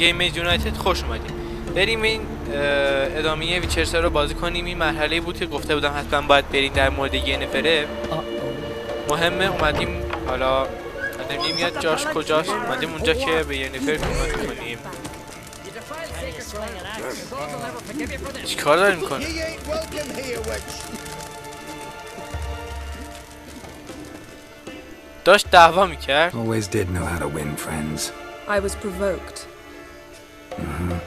گیم یونایتد خوش اومدیم. بریم این ادامه ویچر 3 رو بازی کنیم. این مرحله بود که گفته بودم حتما باید بریم در مورد ینیفر. مهمه اومدیم حالا نمیاد جاش کجاست. اومدیم اونجا که به ینیفر کمک کنیم. چیکار داری میکنه؟ داشت دعوا میکرد. Always did know how to win friends. I was provoked.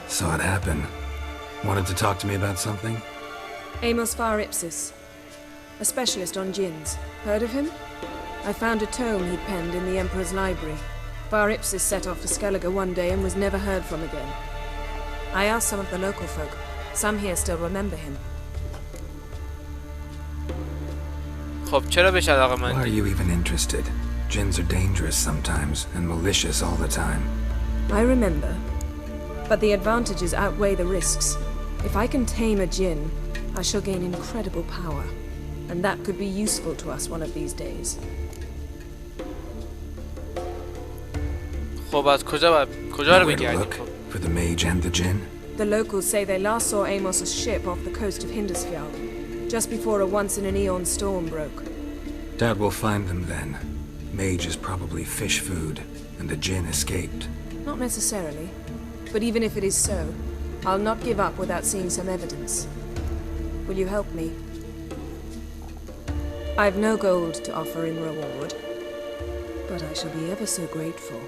Saw it happen. Wanted to talk to me about something? Amos Faripsis, a specialist on jinns. Heard of him? I found a tome he'd penned in the Emperor's library. Faripsis set off to Skellige one day and was never heard from again. I asked some of the local folk. Some here still remember him. خب چرا بهش علاقه‌مندی؟ Why are you even interested? Jinns are dangerous sometimes and malicious all the time. I remember. But the advantages outweigh the risks. If I can tame a jinn, I shall gain incredible power. And that could be useful to us one of these days. خب از کجا رو بگردیم؟ For the mage and the jinn? The locals say they last saw Amos's ship off the coast of Hindusfjall, just before a once-in-an-eon storm broke. Doubt we'll find them then. Mage is probably fish food, and the jinn escaped. Not necessarily. But even if it is so, I'll not give up without seeing some evidence. Will you help me? I've no gold to offer in reward, but I shall be ever so grateful.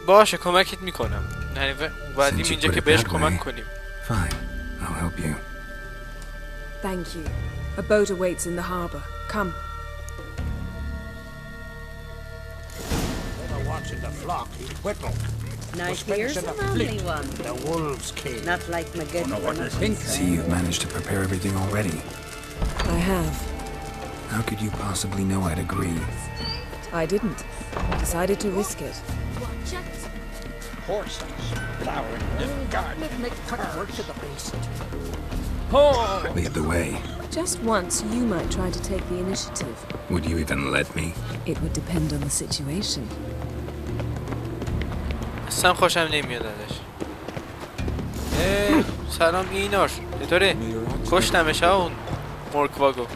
باشه کمکت میکنم. یعنی بعدیم اینجا که بهش کمک کنیم. Fine, I'll help you. Thank you. A boat awaits in the harbor. Come. Watching the flock, he whittled. Nice ears, a manly one. The wolves came. Not like McGinn. Know what to think. See, you've managed to prepare everything already. I have. How could you possibly know I'd agree? I didn't. Decided to risk it. Horses, flowering the garden. Make cut work to the beast. Lead the way. Just once, you might try to take the initiative. Would you even let me? It would depend on the situation. اصلا خوشم نمیاد ازش. سلام اینار چطوره؟ کشتمش ها اون مرکواگو.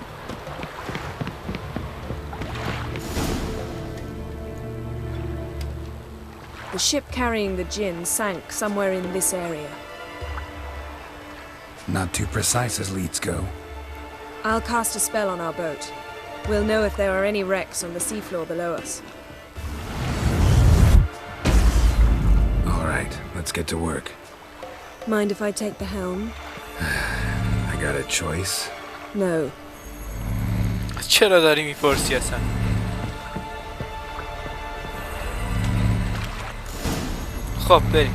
The ship carrying the jinn sank somewhere in this area. Not too precise as leads go. I'll cast a spell on our boat. We'll know if there are any wrecks on the seafloor below us. All right, let's get to work. Mind if I take the helm? I got a choice. No. چرا داری میپرسی اصلا؟ خب بریم.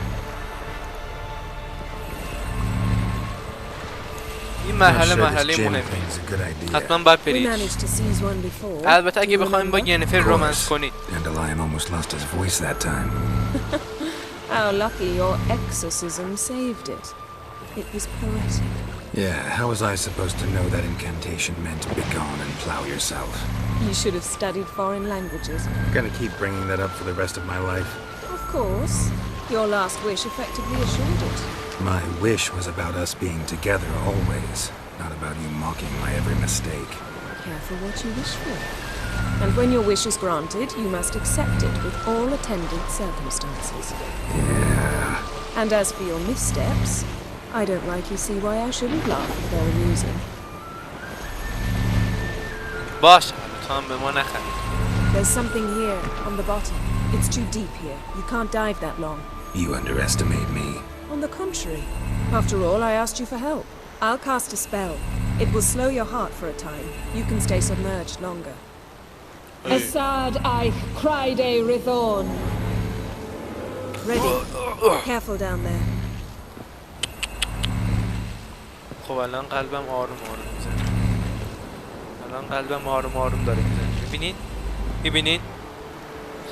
این مرحله مهمه. حتما باید برید. البته اگه بخوایم با ینیفر رومنس کنید. Dandelion almost lost his voice that time. How lucky your exorcism saved it. It was poetic. Yeah, how was I supposed to know that incantation meant begone and plow yourself? You should have studied foreign languages. Gonna keep bringing that up for the rest of my life. Of course. Your last wish effectively assured it. My wish was about us being together always, not about you mocking my every mistake. Careful what you wish for. And when your wish is granted, you must accept it with all attendant circumstances. Yeah. And as for your missteps, I don't rightly see why I shouldn't laugh if they're amusing. باشه تا به ما نخند. There's something here, on the bottom. It's too deep here. You can't dive that long. You underestimate me. On the contrary. After all, I asked you for help. I'll cast a spell. It will slow your heart for a time. You can stay submerged longer. Asad Eich Kryde Rithorn. Ready. Careful down there. خب الان قلبم آروم آروم میزنه. الان قلبم آروم آروم داره میزنه. میبینین؟ میبینین؟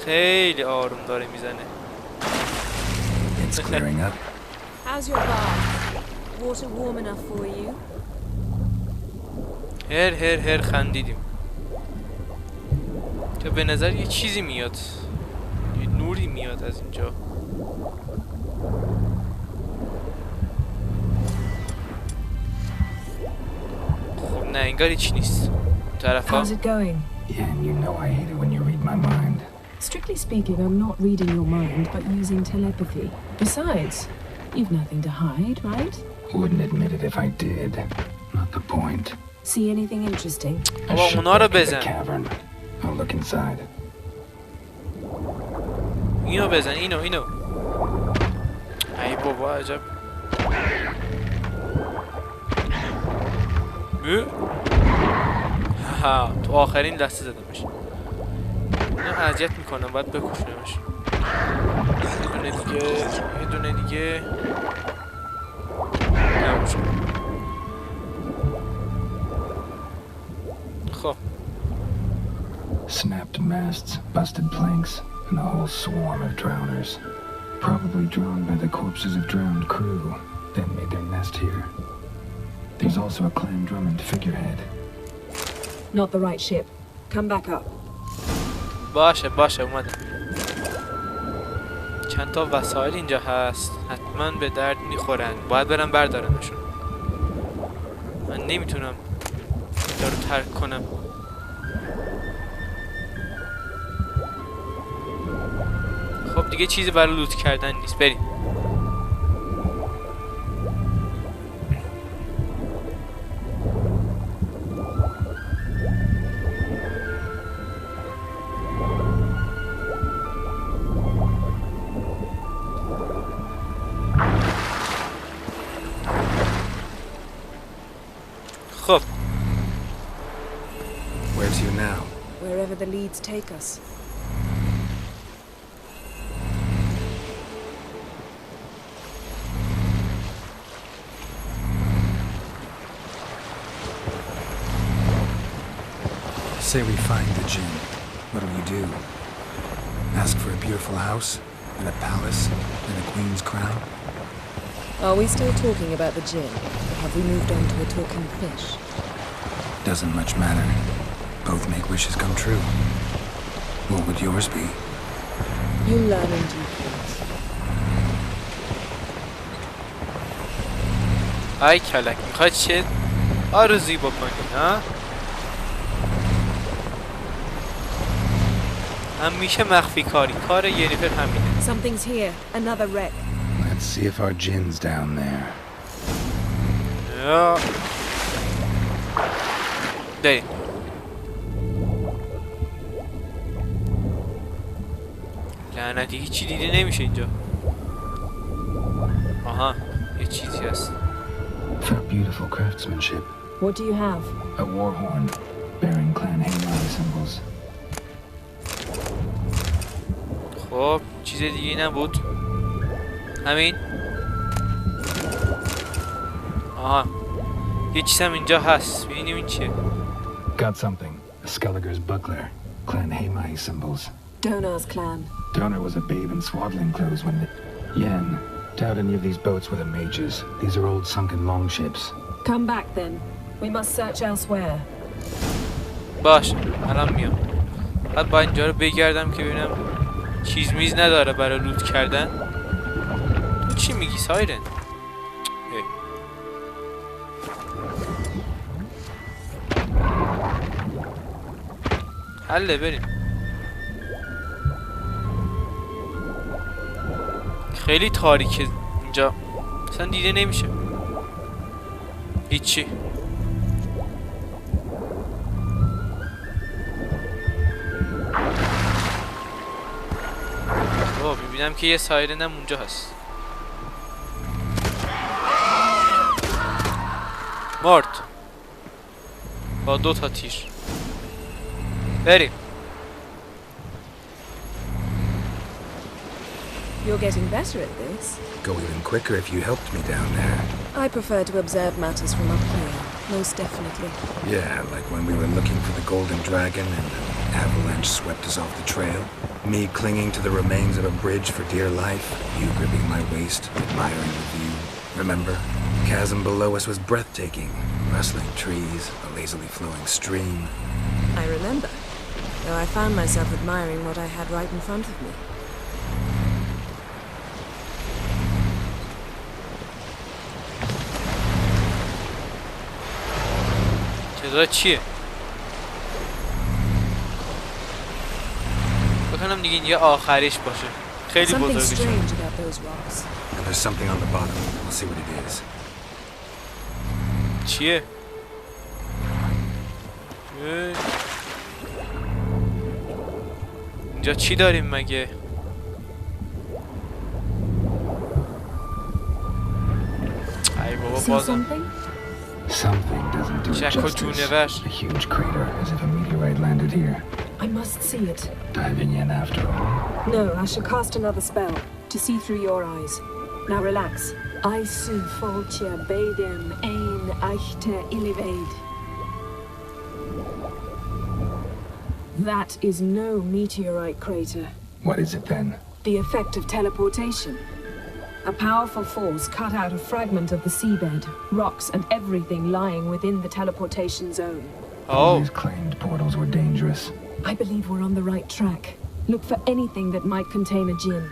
خیلی آروم داره میزنه. It's clearing up. How's your bath? Water warm enough for you? هر خندیدیم. تو به نظر یه چیزی میاد. یه نور نوری میاد از اینجا. خب نه انگار هیچ نیست طرفا. How's it going? Yeah, and you know I hate it when you read my mind. Strictly speaking, I'm not reading your mind, but using telepathy. Besides, you've nothing to hide, right? Wouldn't admit it if I did. Not the point. See anything interesting? A بابا اونا رو shipwreck is a بزن. cavern. I'll look inside. اینو بزن اینو ای بابا عجب. ها تو آخرین لحظه زدمش. اینو اذیت میکنم باید بکشمش. یه دونه دیگه نمیشه. خب Snapped masts, busted planks, and a whole swarm of drowners. Probably drawn by the corpses of drowned crew, then made their nest here. There's also a clan Drummond figurehead. Not the right ship. Come back up. باشه اومدم. چند تا وسایل اینجا هست حتما به درد میخورن. باید برم بردارمشون. من نمیتونم اینجا رو ترک کنم. خب دیگه چیزی برای لوت کردن نیست. بریم. خب Where to now? Wherever the leads take us. Say we find the djinn. What'll we do? Ask for a beautiful house? And a palace? And a queen's crown? Are we still talking about the djinn? Or have we moved on to a talking fish? Doesn't much matter. Both make wishes come true. What would yours be? You learn in due course. ای کلک میخوای چه آرزویی بکنی ها؟ همیشه مخفی کار ینیفر همینه. Something's here. Another wreck. Let's see if our djinn's down there. یا بریم. لعنتی هیچی دیده نمیشه اینجا. آها یه چیزی هست. Found beautiful craftsmanship. What do you have? A war horn bearing clan Haymai symbols. خب چیز دیگه نبود. همین. آها یه چیز هم اینجا هست. ببینیم این چیه. Got something. A Skelliger's buckler. Clan Haymai symbols. Donar's clan. Donor was a babe in swaddling clothes when the... Yen, doubt any of these boats were the mages. These are old sunken longships. Come back then. We must search elsewhere. باشه الان میام. بعد با اینجا رو بگردم که ببینم چیز میز نداره برای لوت کردن. تو چی میگی سایرن؟ حله بریم. خیلی تاریکه اینجا اصلا دیده نمیشه هیچی. میبینم که یه سایرن هم اونجا هست. مرد با 2 تا تیر. بریم. You're getting better at this. Go even quicker if you helped me down there. I prefer to observe matters from up here, most definitely. Yeah, like when we were looking for the golden dragon and an avalanche swept us off the trail. Me clinging to the remains of a bridge for dear life. You gripping my waist, admiring the view. Remember? The chasm below us was breathtaking. Rustling trees, a lazily flowing stream. I remember, though I found myself admiring what I had right in front of me. صدا چیه؟ بکنم دیگه اینجا آخریش باشه. خیلی Something بزرگه. strange about those rocks. And there's something on the bottom. We'll see what it is. چیه؟ اینجا چی داریم مگه؟ ای بابا See بازم something? Something doesn't do it Jack, what justice. universe? A huge crater, as if a meteorite landed here. I must see it. Diving in after all. No, I shall cast another spell to see through your eyes. Now relax. I su folche bedem ein achte illivaid. That is no meteorite crater. What is it then? The effect of teleportation. A powerful force cut out a fragment of the seabed, rocks and everything lying within the teleportation zone. Oh. Always claimed portals were dangerous. I believe we're on the right track. Look for anything that might contain a djinn.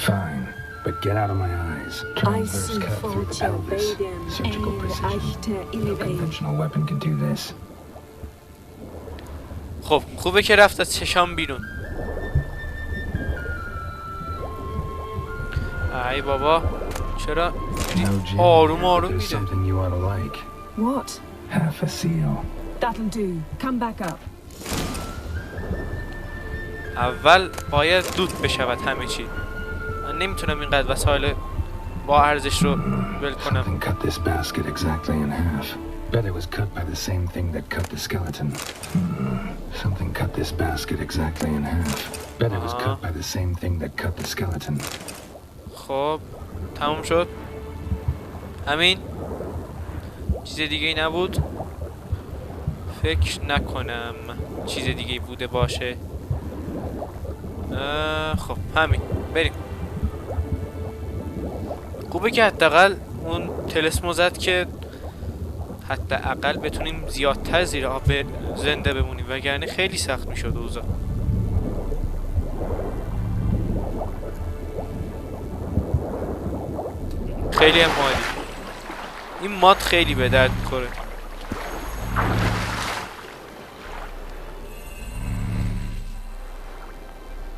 Fine, but get out of my eyes. Transverse cut through the pelvis. Surgical precision. No conventional weapon can do this. خب خوبه که رفت از چشام بیرون. ای بابا چرا آروم آروم There's میره؟ something you ought to like. What? Half a seal. That'll do. Come back up. اول باید دود بشود همه چی. من نمیتونم اینقدر وسایل با ارزش رو ول کنم. Something cut this basket exactly in half. Bet it was cut by the same thing that cut the skeleton. Something cut this basket exactly in half. Bet it was cut by the same thing that cut the skeleton. خب تموم شد. همین چیز دیگه ای نبود. فکر نکنم چیز دیگه بوده باشه. خب همین بریم. خوبه که حداقل اون تلسمو زد که حداقل بتونیم زیادتر زیر آب زنده بمونیم، وگرنه خیلی سخت میشد اوضاع. خیلی هم عالی. این ماد خیلی به درد میخوره.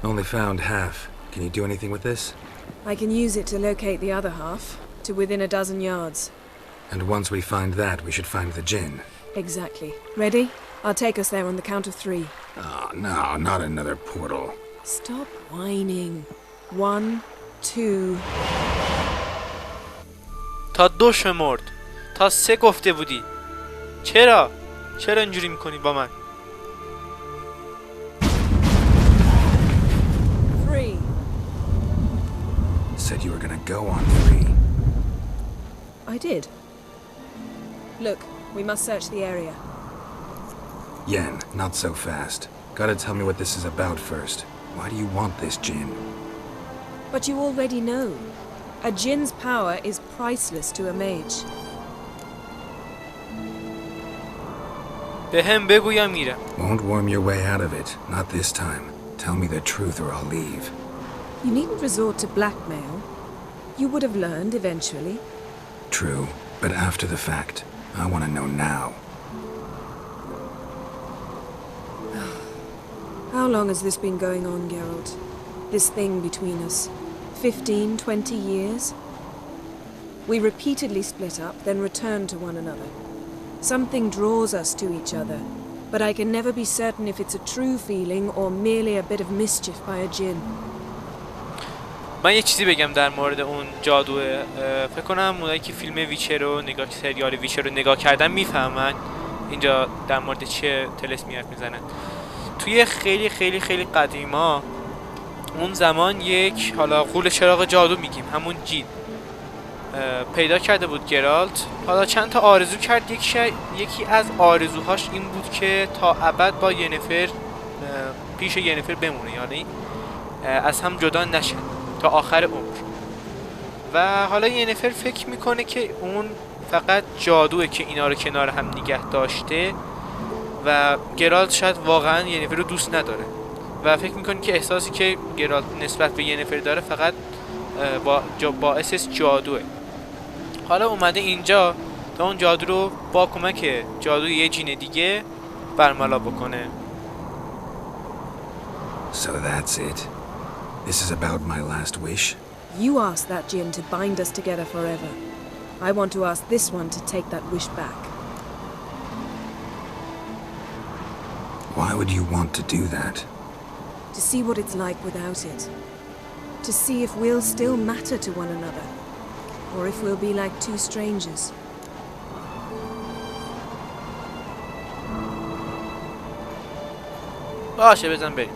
Only found half. Can you do anything with this? I can use it to locate the other half, to within a dozen yards. And once we find that, we should find the djinn. Exactly. Ready? I'll take us there on the count of 3. Oh, no, not another portal. Stop whining. 1, 2... تا 2 شمرد. تا 3 گفته بودی. چرا اینجوری میکنی با من؟ 3. Said you were gonna go on 3. I did. Look, we must search the area. Yen, not so fast. Gotta tell me what this is about first. Why do you want this djinn? But you already know. A djinn's power is priceless to a mage. به هم بگو یا میرم. Won't worm your way out of it. Not this time. Tell me the truth or I'll leave. You needn't resort to blackmail. You would have learned eventually. True, but after the fact. I want to know now. How long has this been going on, Geralt? This thing between us? 15, 20 years? We repeatedly split up, then returned to one another. Something draws us to each other, but I can never be certain if it's a true feeling or merely a bit of mischief by a djinn. من یه چیزی بگم در مورد اون جادوه. فکر کنم اونایی که فیلم ویچر رو سریال ویچر رو نگاه کردن میفهمن اینجا در مورد چه طلسمی حرف میزنن. توی خیلی خیلی خیلی قدیما اون زمان یک حالا غول چراغ جادو میگیم همون جین پیدا کرده بود گرالت. حالا چند تا آرزو کرد. یکی از آرزوهاش این بود که تا ابد با ینیفر پیش ینیفر بمونه، یعنی از هم جدا نشن تا آخر عمر. و حالا ینیفر فکر میکنه که اون فقط جادوه که اینا رو کنار هم نگه داشته و گرالت شاید واقعا ینیفر رو دوست نداره و فکر میکنه که احساسی که گرالت نسبت به ینیفر داره فقط باعث جادوه. حالا اومده اینجا تا اون جادو رو با کمک جادو یه جین دیگه برملا بکنه. So that's it. This is about my last wish. You asked that Jinn to bind us together forever. I want to ask this one to take that wish back. Why would you want to do that? To see what it's like without it. To see if we'll still matter to one another. Or if we'll be like two strangers. باشه بزن بریم.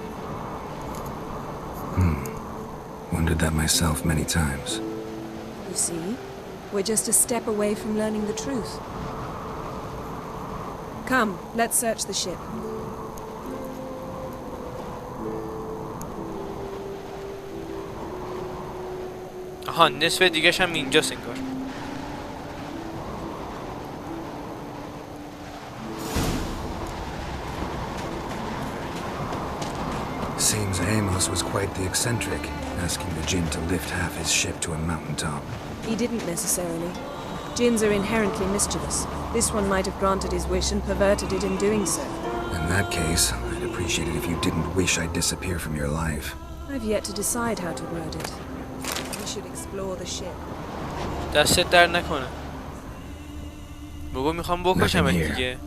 Wondered that myself many times. You see, we're just a step away from learning the truth. Come, let's search the ship. آها نصف دیگه‌ش هم اینجاست انگار. Seems Amos was quite the eccentric, asking the Jinn to lift half his ship to a mountaintop. He didn't necessarily. Jinns are inherently mischievous. This one might have granted his wish and perverted it in doing so. In that case, I'd appreciate it if you didn't wish I'd disappear from your life. I've yet to decide how to word it. We should explore the ship. دستت در نکنه. بگو میخوام بکشمت Nothing here. دیگه.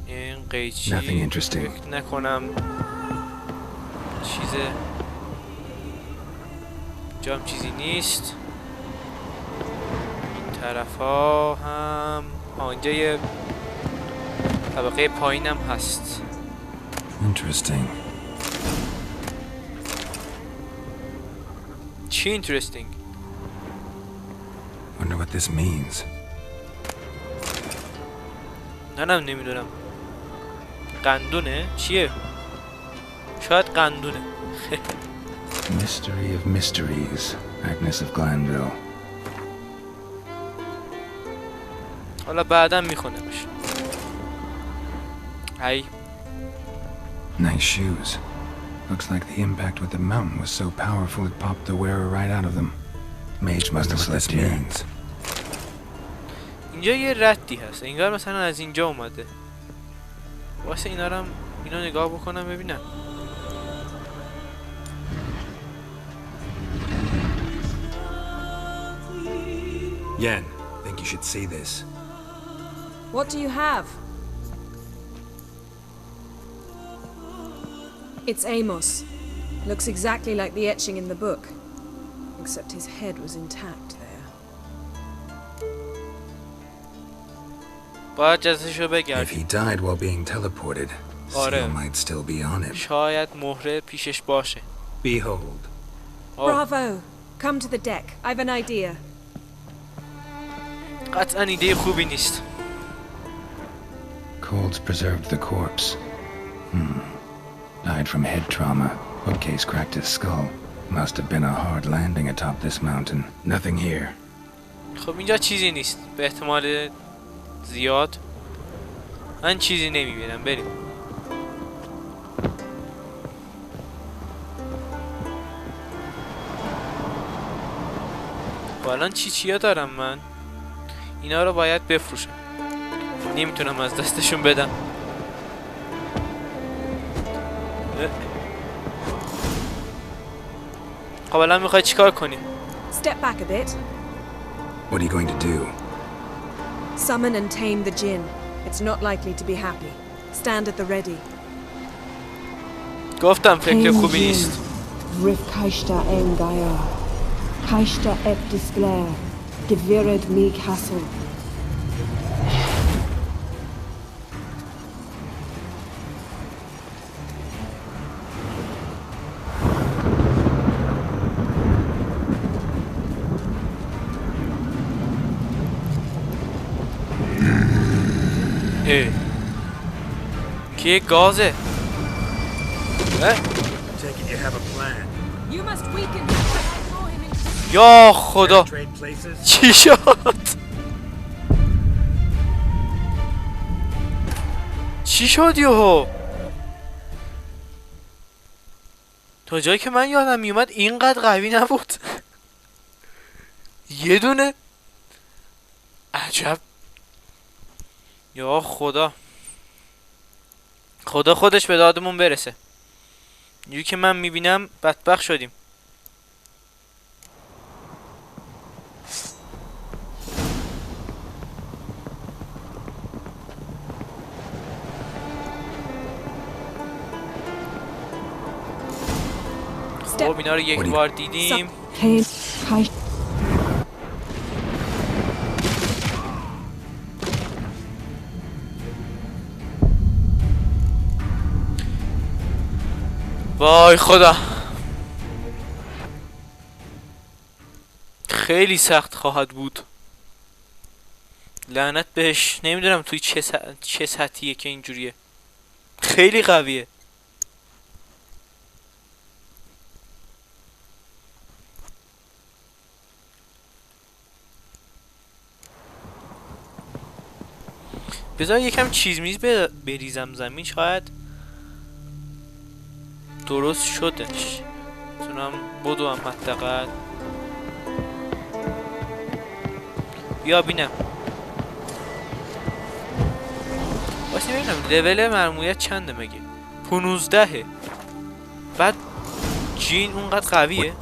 این قیچی Nothing interesting. فکر نکنم چیزه. جام چیزی نیست. این طرف ها هم اینجا یه طبقه پایینم هست. Interesting. چی interesting؟ Wonder what this means. منم نمیدونم. قندونه؟ چیه؟ شاید قندونه. Mystery of mysteries. Agnes of Glanville. حالا بعدم میخونمش. هی Nice shoes. Looks like the impact with the mountain was so powerful it popped the wearer right out of them. Mage must have slept here. اینجا یه ردی هست. انگار مثلا از اینجا اومده. واسه اینا رو هم اینا نگاه بکنم ببینم. Yen, think you should see this. What do you have? It's Amos. Looks exactly like the etching in the book. Except his head was intact there. باید جزشو If بگردیم. he died while being teleported, آره. seal might still be on him. شاید مهره پیشش باشه. Behold. Bravo! Come to the deck. I've an idea. قطعا ایده خوبی نیست. Colds preserved the corpse. Died from head trauma. Bookcase cracked his skull. Must have been a hard landing atop this mountain. Nothing here. خب اینجا چیزی نیست. به احتمال زیاد من چیزی نمیبینم. بریم. الان چیا دارم من؟ اینا رو باید بفروشم. نمیتونم از دستشون بدم. خب الان میخوای چیکار کنی؟ Step back a bit. What are you going to do? Summon and tame the Jinn. It's not likely to be happy. Stand at the ready. گفتم فکر خوبی نیست. Rif Kaishta Engaya. Kaishta Ep Disclair. Devired me Castle. که گازه. Take it you have a plan. You must weaken him. Throw him into یا خدا Trade places? چی شد؟ چی شد یهو؟ تا جایی که من یادم میومد اینقدر قوی نبود. یه دونه عجب. یا خدا، خدا خودش به دادمون برسه. یکی که من میبینم بدبخت شدیم. خب اینا رو یک بار دیدیم. وای خدا، خیلی سخت خواهد بود. لعنت بهش. نمیدونم توی چه سطحیه که اینجوریه. خیلی قویه. بذار یکم چیز میز بریزم زمین، شاید درست شدش. تونم بدوم حداقل. بیا بینم. واسه ببینم لول مرمویت چنده مگه؟ 15. بعد جین اونقدر قویه؟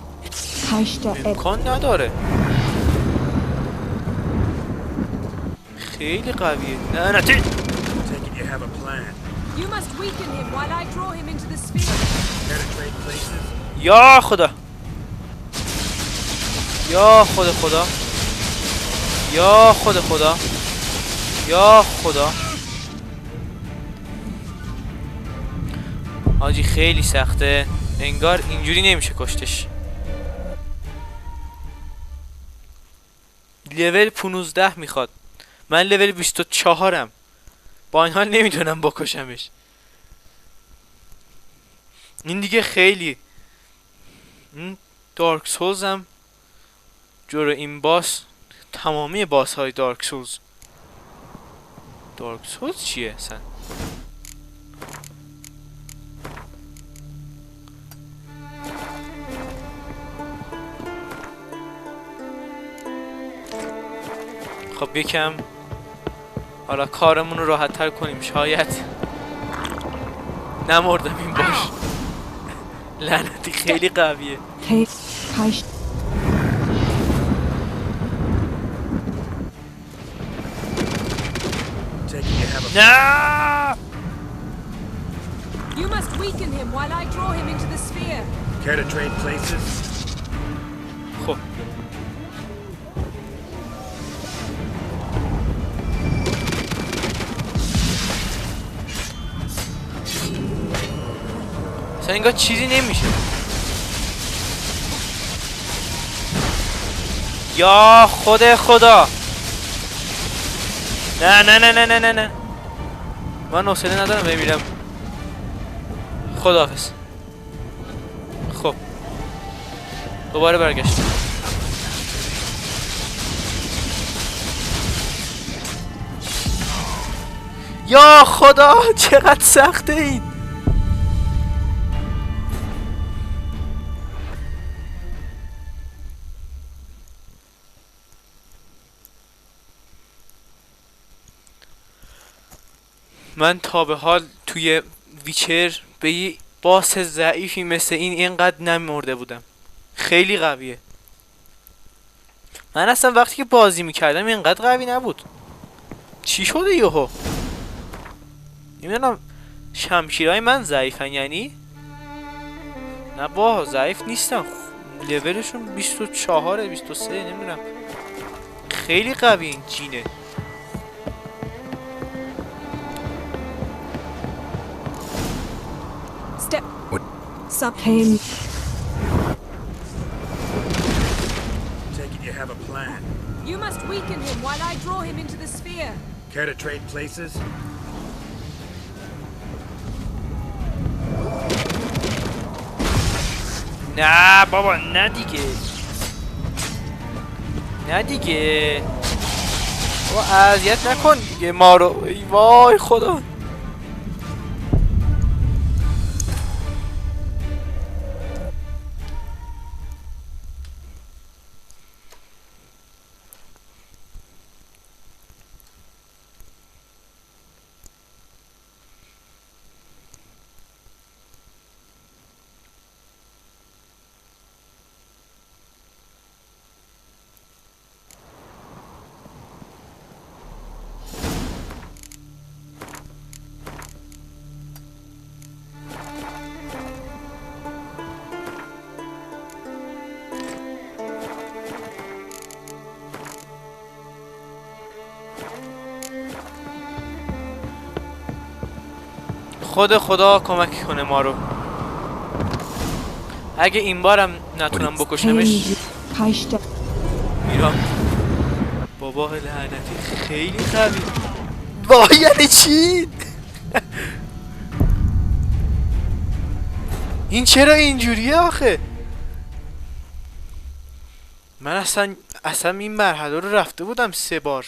امکان نداره. خیلی قویه. نه نه You must weaken him while I draw him into the sphere. یا خدا، یا خدا خدا، یا خدا خدا، یا خدا. آجی خیلی سخته. انگار اینجوری نمیشه کشتش. لول 15 میخواد. من لول 24م. با این حال نمیتونم بکشمش. این دیگه خیلی. دارک سولز هم جلو این باس، تمامی باس های دارک سولز. دارک سولز چیه اصلا؟ خب یکم حالا کارمون رو راحت تر کنیم. شاید نمردم این باش. لعنتی خیلی قویه. نه. You must weaken him while I draw him into the sphere. Care to trade places? خب اصلا اینگاه چیزی نمیشه. یا خدا. نه نه نه نه نه نه نه، من حوصله ندارم بمیرم. خداحافظ. خب دوباره برگشت. یا خدا چقدر سخته این. من تا به حال توی ویچر به یه باس ضعیفی مثل این اینقدر نمرده بودم. خیلی قویه. من اصلا وقتی که بازی میکردم اینقدر قوی نبود. چی شده یهو؟ نمیدونم شمشیرهای من ضعیفن یعنی؟ نه با ضعیف نیستن. لولشون 24 23 نمیدونم. خیلی قوی این جینه. Step. What? Something. Take it you have a plan. You must weaken him while I draw him into the sphere. Care to trade places? نه بابا نه دیگه. نه دیگه. بابا اذیت نکن دیگه ما رو. ای وای خدا. خدا کمک کنه ما رو. اگه این بارم نتونم بکشمش میرم. بابا لعنتی خیلی قوی. وای یعنی چی؟ این چرا اینجوریه آخه؟ من اصلا این مرحله رو رفته بودم 3 بار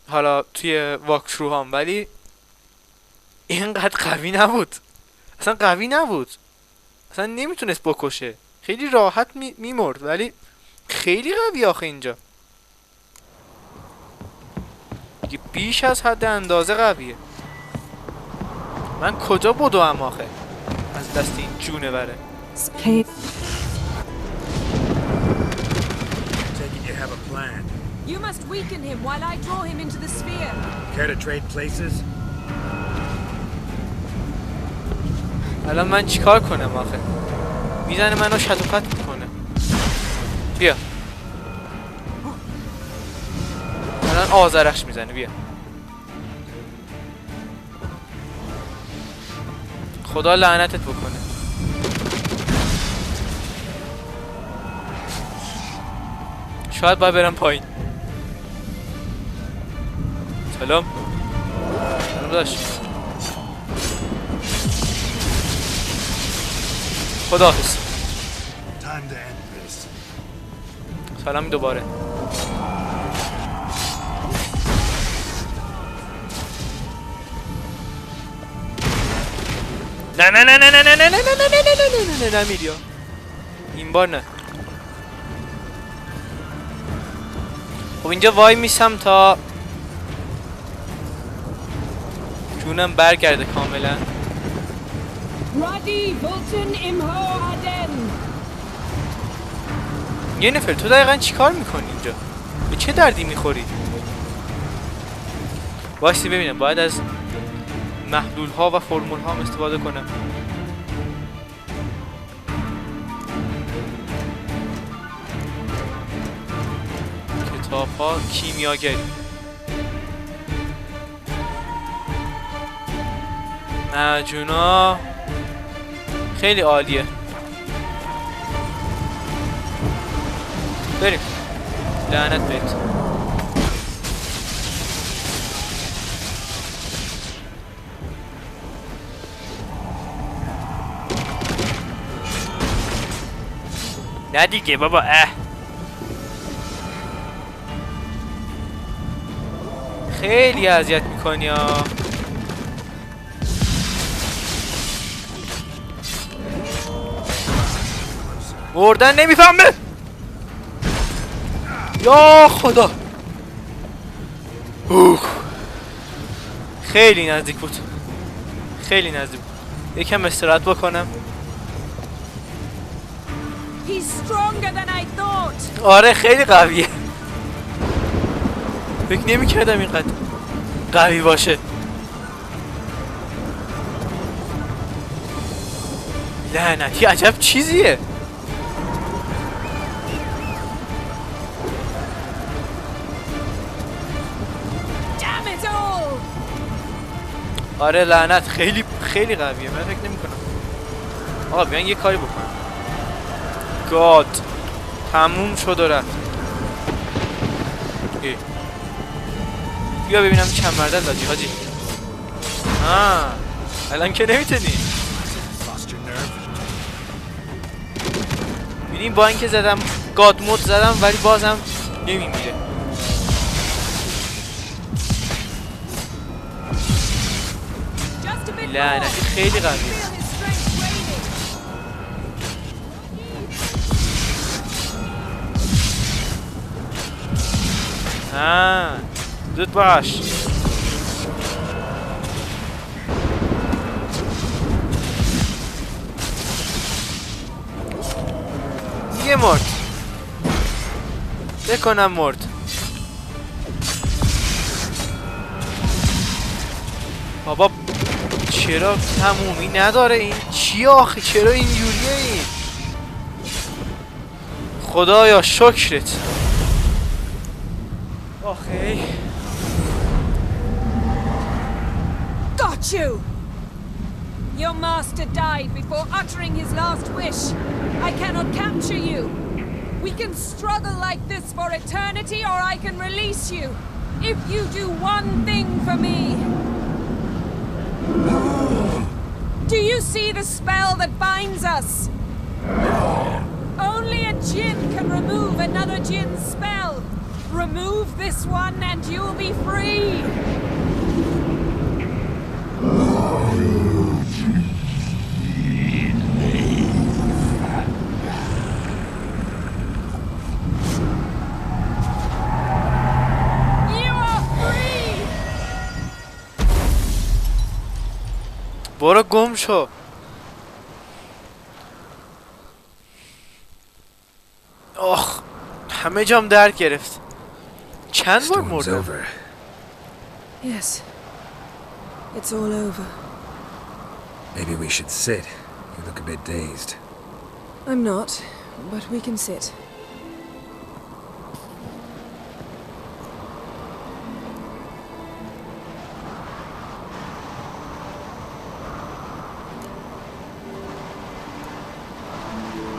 حالا توی واکثروهام، ولی اینقدر قوی نبود. اصلا قوی نبود، اصلا نمیتونست بکشه، خیلی راحت میمرد، ولی خیلی قوی آخه اینجا دیگه بیش از حد اندازه قویه. من کجا بدوم آخه از دست این جونه بره؟ You must weaken him while I draw him into the sphere. Care to trade places? الان من چیکار کنم آخه؟ میزنه منو شت و پت میکنه. بیا الان آذرخش میزنه. بیا خدا لعنتت بکنه. شاید باید برم پایین. سلام داشت. خداحافظ. سلام دوباره. نه نه نه نه نه نه نه نه نه نه نه نه میریا. این بار نه. خب اینجا وای میسم تا جونم برگرده کاملا. ینیفر تو دقیقا چی کار میکنی اینجا؟ به چه دردی میخوری؟ واسه ببینم باید از محلول ها و فرمول ها استفاده کنم. کتاب ها کیمیاگری. معجونا خیلی عالیه. بریم. لعنت بهت. نه دیگه بابا. خیلی اذیت میکنی ها. مردن نمیفهمه. یا خدا. خیلی نزدیک بود. خیلی نزدیک بود. یکم استراحت بکنم. آره خیلی قویه. فکر نمی‌کردم اینقدر قوی باشه. لعنتی عجب چیزیه. آره لعنت خیلی خیلی قویه. من فکر نمی‌کنم. آقا بیان یه کاری بکنم. گاد تموم شد و رفت. بیا ببینم چند مرده دادی حاجی. الان که نمیتونی. ببینیم با اینکه زدم گاد مود زدم ولی بازم نمیمیره. لعنتی خیلی قویه. زود باش. دیگه مرد. بکنم مرد. بابا چرا تمومی نداره این؟ چی آخه؟ چرا اینجوریه این؟ خدایا شکرت. آخه Got you. Your master died before uttering his last wish. I cannot capture you. We can struggle like this for eternity, or I can release you. If you do one thing for me. Do you see the spell that binds us? Only a djinn can remove another djinn's spell. Remove this one and you'll be free. You are free. برو گم شو. آخ همه جام درد گرفت. چند بار Storm's مردم. over. Yes. It's all over. Maybe we should sit. You look a bit dazed. I'm not, but we can sit.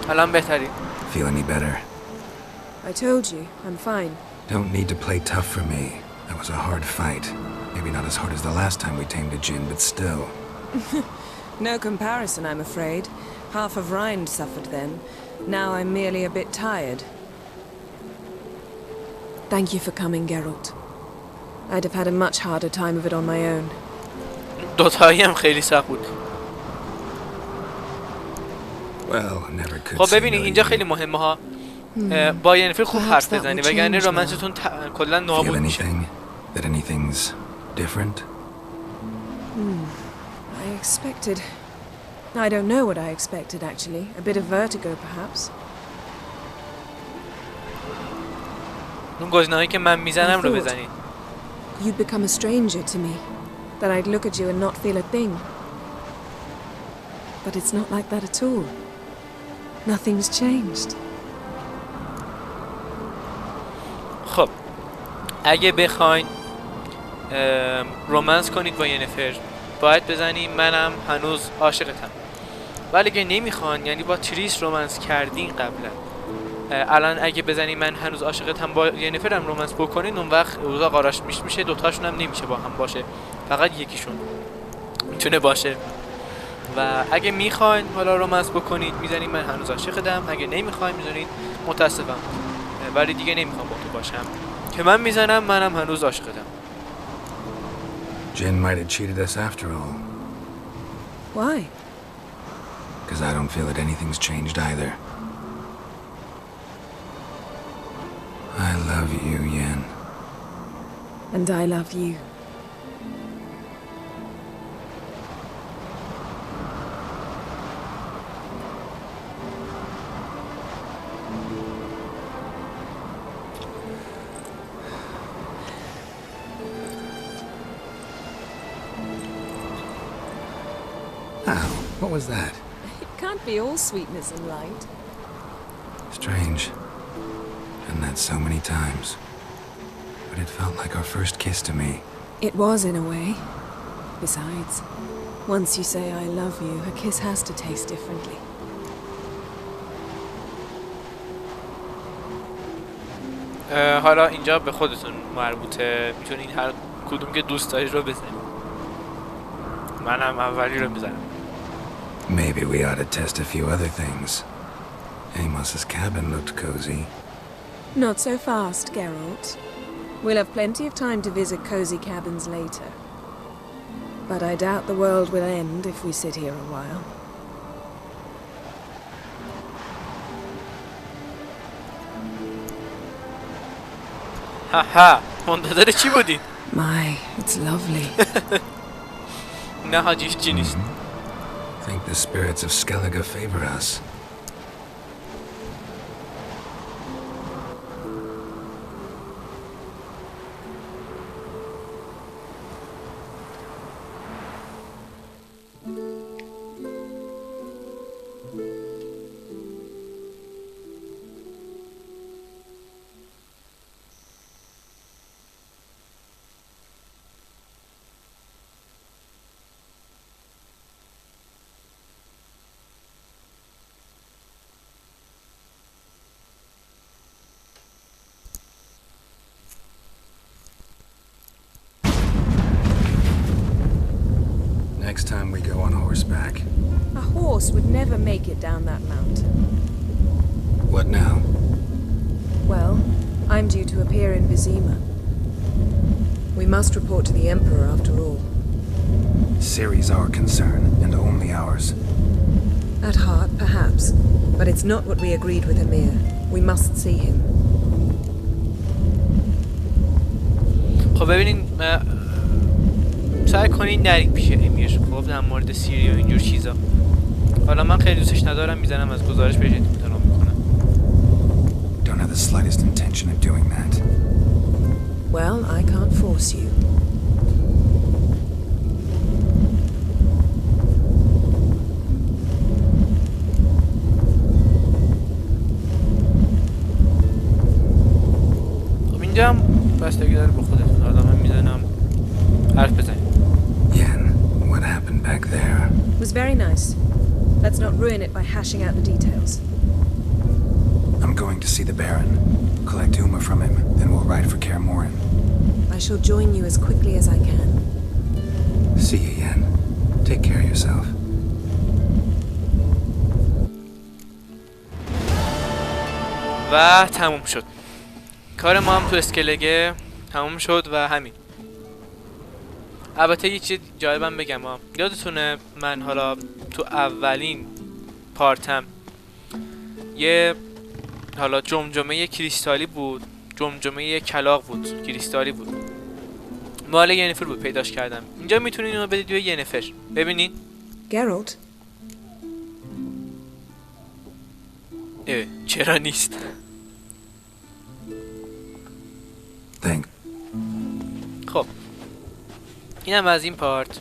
الان بهتری. Feel any better? I told you, I'm fine. Don't need to play tough for me. That was a hard fight. Maybe not as hard as the last time we tamed a djinn, but still. No comparison, I'm afraid. Half of Rind suffered then. Now I'm merely a bit tired. Thank you for coming, Geralt. I'd have had a much harder time of it on my own. دوتایی هم خیلی سخت بود. Well, never could خب say ببینید no اینجا to خیلی you. مهمه ها. با ینیفر خوب Perhaps حرف that بزنی will وگرنه change رومنستون کلا Feel نابود میشه. anything? That anything's different? I expected... I don't know what I expected, actually. A bit of vertigo, perhaps. اون گزینه‌هایی که من میزنم رو I thought- بزنید. You'd become a stranger to me. That I'd look at you and not feel a thing. But it's not like that at all. Nothing's changed. خب اگه بخواین رومنس کنید با ینیفر باید بزنیم منم هنوز عاشقتم. ولی اگه نمیخوان یعنی با تریس رومنس کردین قبلا الان اگه بزنیم من هنوز عاشقتم با ینیفر هم رومنس بکنین اون وقت اوضاع قاراش میشه دوتاشون هم نمیشه با هم باشه فقط یکیشون میتونه باشه. و اگه میخواین حالا رومنس بکنید میزنید من هنوز عاشقتم. اگه نمیخواین میزنید متاسفم ولی دیگه نمیخوام با تو باشم که من میزنم منم هنوز عاشقتم. Jinn might have cheated us after all. Why? Because I don't feel that anything's changed either. I love you, Yen. And I love you. Ow, what was that? It can't be all sweetness and light. Strange. Done that so many times. But it felt like our first kiss to me. It was in a way. Besides, once you say I love you, a kiss has to taste differently. حالا اینجا به خودتون مربوطه میتونین هر کدوم که دوست دارید رو بزنید. منم اولی رو میزنم. Maybe we ought to test a few other things. Amos's cabin looked cozy. Not so fast, Geralt. We'll have plenty of time to visit cozy cabins later. But I doubt the world will end if we sit here a while. ها منتظر چی بودین؟ My, it's lovely. نه حاجی چی نیست. Think the spirits of Skellige favor us. next time we go on horseback. A horse would never make it down that mountain. What now? Well, I'm due to appear in Vizima. We must report to the Emperor after all. Ciri's our concern, and only ours. At heart, perhaps. But it's not what we agreed with Emir. We must see him. خب ببینین سعی کنین نرید پیش امیر خب در مورد سیری و اینجور چیزا. حالا من خیلی دوستش ندارم میزنم از گزارش بهش اطمینان میکنم. Don't have the slightest intention of doing that. Well, I can't force you. خب اینجا هم بستگی داره به خودتون. حالا من میزنم حرف بزنیم. Yen, what happened back there? It was very nice. Let's not ruin it by hashing out the details. I'm going to see the Baron, collect Uma from him, then we'll ride for Kaer Morhen. I shall join you as quickly as I can. See you, Yen. Take care of yourself. و تموم شد. کار ما هم تو اسکلگه تموم شد و همین. البته یه چیز جالبم بگم یادتونه من حالا تو اولین پارتم یه حالا جمجمه کریستالی بود، جمجمه کلاغ بود، کریستالی بود، مال ینیفر بود، پیداش کردم. اینجا میتونین اونو بدید روی ینیفر ببینین. Geralt? چرا نیست؟ Thank. خب اینم از این پارت.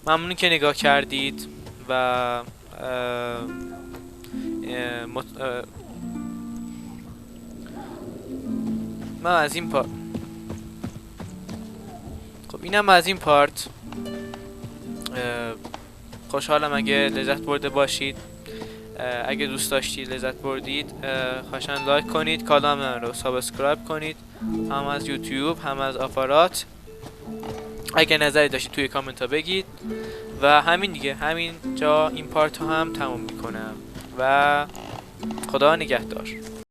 ممنون که نگاه کردید و من از این پارت. خب اینم از این پارت. خوشحالم اگه لذت برده باشید. اگه دوست داشتید لذت بردید خواهشاً لایک کنید، کانال من رو سابسکرایب کنید، هم از یوتیوب هم از آپارات. اگه نظری داشتید توی کامنت ها بگید و همین دیگه. همین جا این پارت هم تموم میکنم و خدا نگهدار.